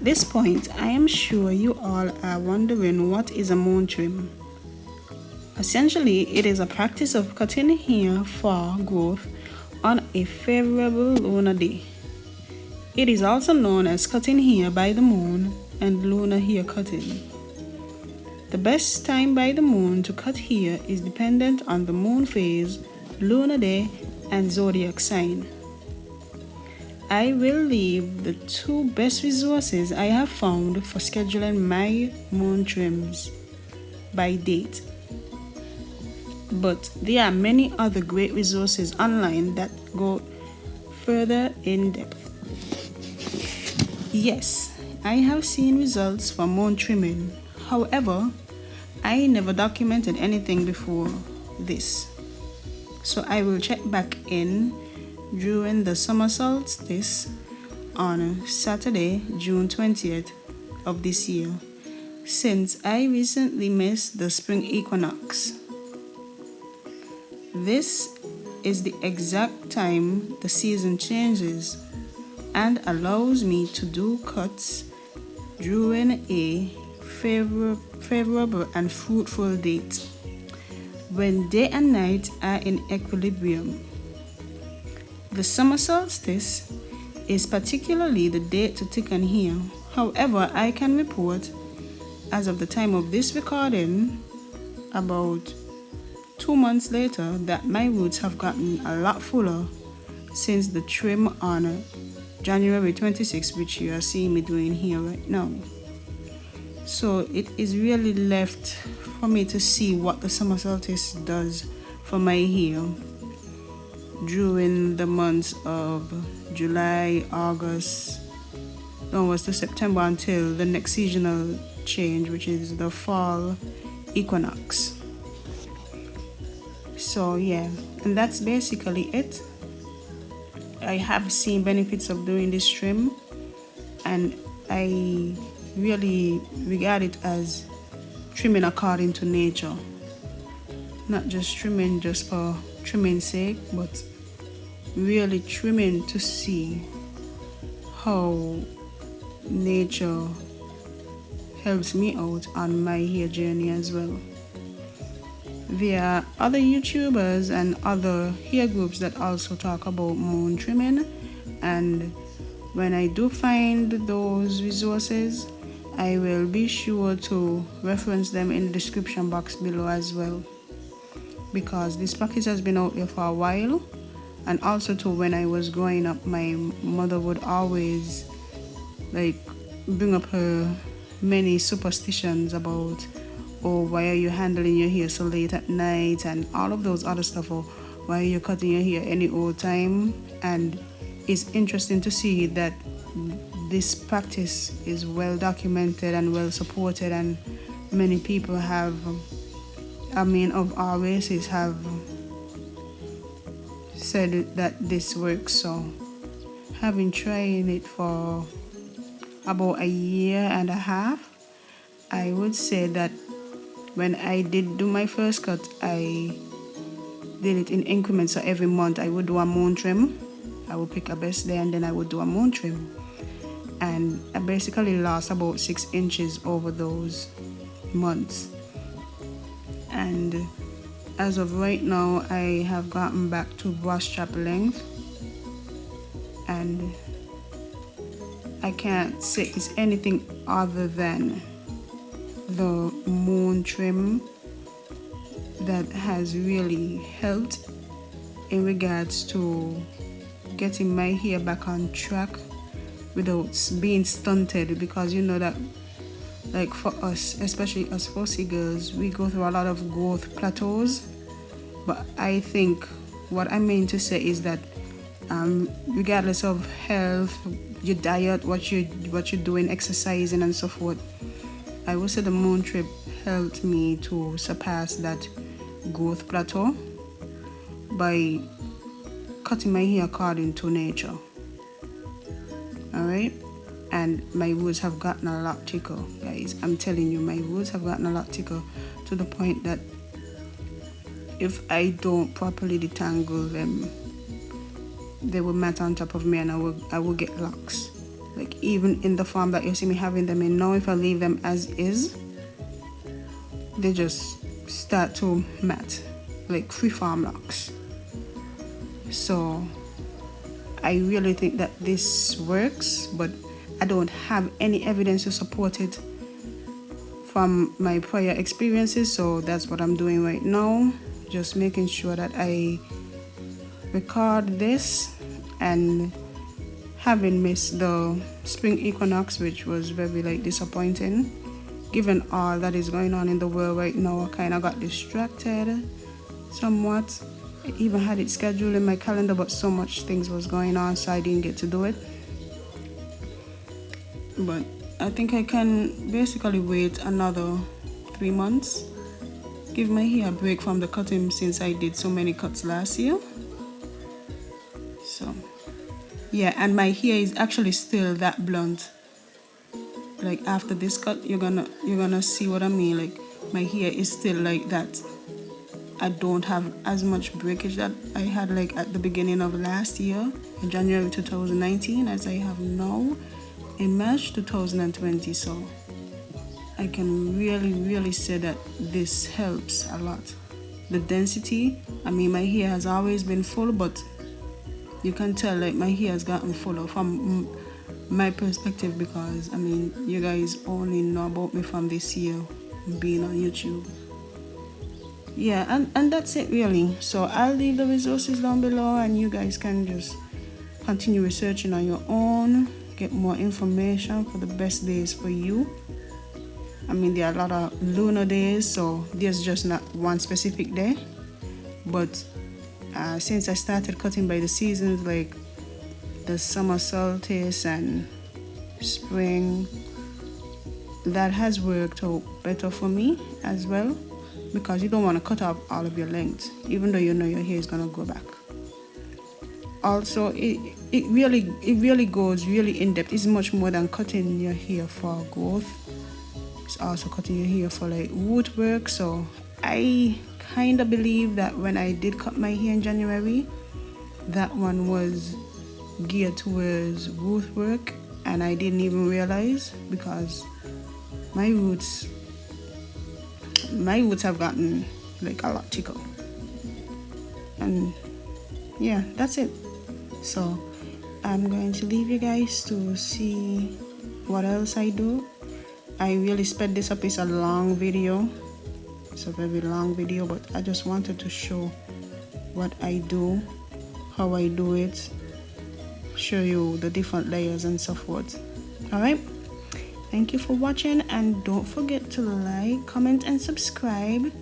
At this point, I am sure you all are wondering what is a moon trim. Essentially, it is a practice of cutting hair for growth on a favorable lunar day. It is also known as cutting hair by the moon and lunar hair cutting. The best time by the moon to cut hair is dependent on the moon phase, lunar day, and zodiac sign. I will leave the 2 best resources I have found for scheduling my moon trims by date. But there are many other great resources online that go further in depth. Yes, I have seen results for moon trimming. However, I never documented anything before this. So I will check back in during the summer solstice on Saturday, June 20th of this year, since I recently missed the spring equinox. This is the exact time the season changes and allows me to do cuts during a favorable and fruitful date when day and night are in equilibrium. The summer solstice is particularly the date to thicken hair. However, I can report, as of the time of this recording, about 2 months later, that my roots have gotten a lot fuller since the trim on January 26th, which you are seeing me doing here right now. So it is really left for me to see what the summer solstice does for my hair during the months of July, August, onwards to September until the next seasonal change, which is the fall equinox. So yeah, and that's basically it. I have seen benefits of doing this trim, and I really regard it as trimming according to nature. Not just trimming just for trimming's sake, but really trimming to see how nature helps me out on my hair journey as well. There are other YouTubers and other hair groups that also talk about moon trimming, and when I do find those resources, I will be sure to reference them in the description box below as well, because this practice has been out there for a while. And also too, when I was growing up, my mother would always bring up her many superstitions about, oh, why are you handling your hair so late at night, and all of those other stuff, or why are you cutting your hair any old time. And it's interesting to see that this practice is well documented and well supported, and many people of our races have said that this works. So having tried it for about a year and a half, I would say that when I did do my first cut, I did it in increments. So every month I would do a moon trim. I would pick a best day and then I would do a moon trim, and I basically lost about 6 inches over those months. And as of right now, I have gotten back to brush strap length, and I can't say it's anything other than the moon trim that has really helped in regards to getting my hair back on track without being stunted, because you know that for us, especially us fussy girls, we go through a lot of growth plateaus. But I think what I mean to say is that regardless of health, your diet, what you're doing, exercising and so forth, I would say the moon trip helped me to surpass that growth plateau by cutting my hair according to nature. Alright? And my roots have gotten a lot thicker, guys. I'm telling you, my roots have gotten a lot thicker to the point that if I don't properly detangle them, they will mat on top of me and I will get locks. like even in the form that you see me having them in now. If I leave them as is, they just start to mat, like freeform locks. So I really think that this works, but I don't have any evidence to support it from my prior experiences. So that's what I'm doing right now, just making sure that I record this. And having missed the spring equinox, which was very like disappointing, given all that is going on in the world right now, I kind of got distracted somewhat. I even had it scheduled in my calendar, but so much things was going on, so I didn't get to do it. But I think I can basically wait another 3 months, give my hair a break from the cutting since I did so many cuts last year. So yeah, and my hair is actually still that blunt. Like after this cut, you're gonna see what I mean. Like my hair is still like that. I don't have as much breakage that I had like at the beginning of last year in January 2019 as I have now in March 2020. So I can really say that this helps a lot. The density, I mean, my hair has always been full, but you can tell like my hair has gotten fuller from my perspective, because I mean, you guys only know about me from this year being on YouTube. Yeah, and that's it really. So I'll leave the resources down below, and you guys can just continue researching on your own, get more information for the best days for you. I mean, there are a lot of lunar days, so there's just not one specific day. But since I started cutting by the seasons, like the summer solstice and spring, that has worked out better for me as well, because you don't want to cut off all of your length, even though you know your hair is gonna go back. Also, it really goes really in depth. It's much more than cutting your hair for growth. It's also cutting your hair for like root work. So I kind of believe that when I did cut my hair in January, that one was geared towards root work, and I didn't even realize, because my roots have gotten like a lot thicker. And yeah, that's it. So I'm going to leave you guys to see what else I do. I really sped this up. It's a long video. It's a very long video, but I just wanted to show what I do, how I do it, show you the different layers and so forth. Alright, thank you for watching, and don't forget to like, comment and subscribe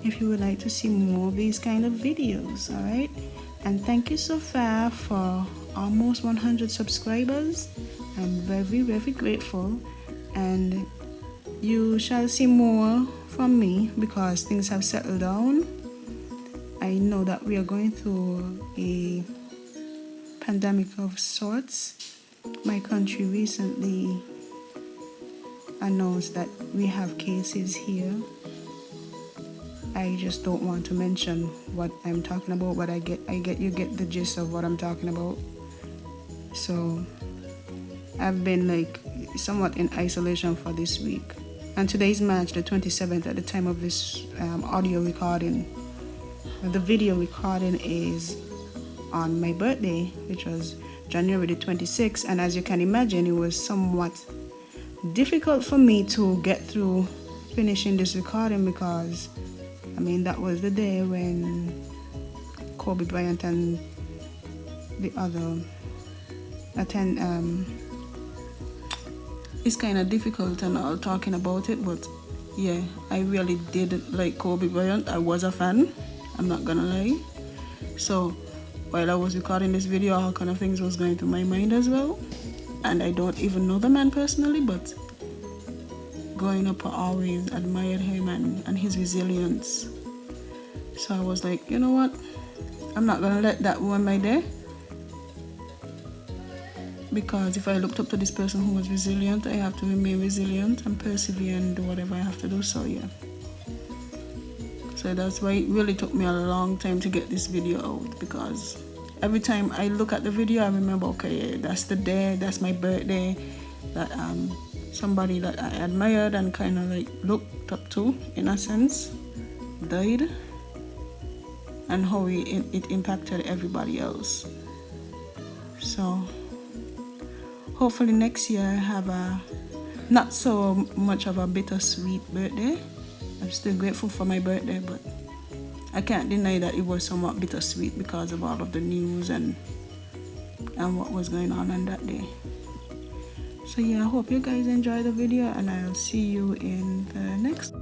if you would like to see more of these kind of videos. Alright, and thank you so far for almost 100 subscribers. I'm very grateful, and you shall see more from me because things have settled down. I know that we are going through a pandemic of sorts. My country recently announced that we have cases here. I just don't want to mention what I'm talking about, but you get the gist of what I'm talking about. So I've been like somewhat in isolation for this week, and today is March the 27th at the time of this audio recording. The video recording is on my birthday, which was January the 26th, and as you can imagine, it was somewhat difficult for me to get through finishing this recording, because I mean, that was the day when Kobe Bryant and the other it's kind of difficult and all talking about it, but yeah, I really did like Kobe Bryant. I was a fan, I'm not gonna lie. So while I was recording this video, all kind of things was going through my mind as well, and I don't even know the man personally, but growing up I always admired him and his resilience. So I was like, you know what, I'm not gonna let that ruin my day, because if I looked up to this person who was resilient, I have to remain resilient and persevere and do whatever I have to do. So yeah, so that's why it really took me a long time to get this video out, because every time I look at the video, I remember, okay, that's the day, that's my birthday, that somebody that I admired and kind of like looked up to in a sense died, and how it impacted everybody else. So hopefully next year I have a not so much of a bittersweet birthday. I'm still grateful for my birthday, but I can't deny that it was somewhat bittersweet because of all of the news and what was going on that day. So yeah, I hope you guys enjoy the video, and I'll see you in the next.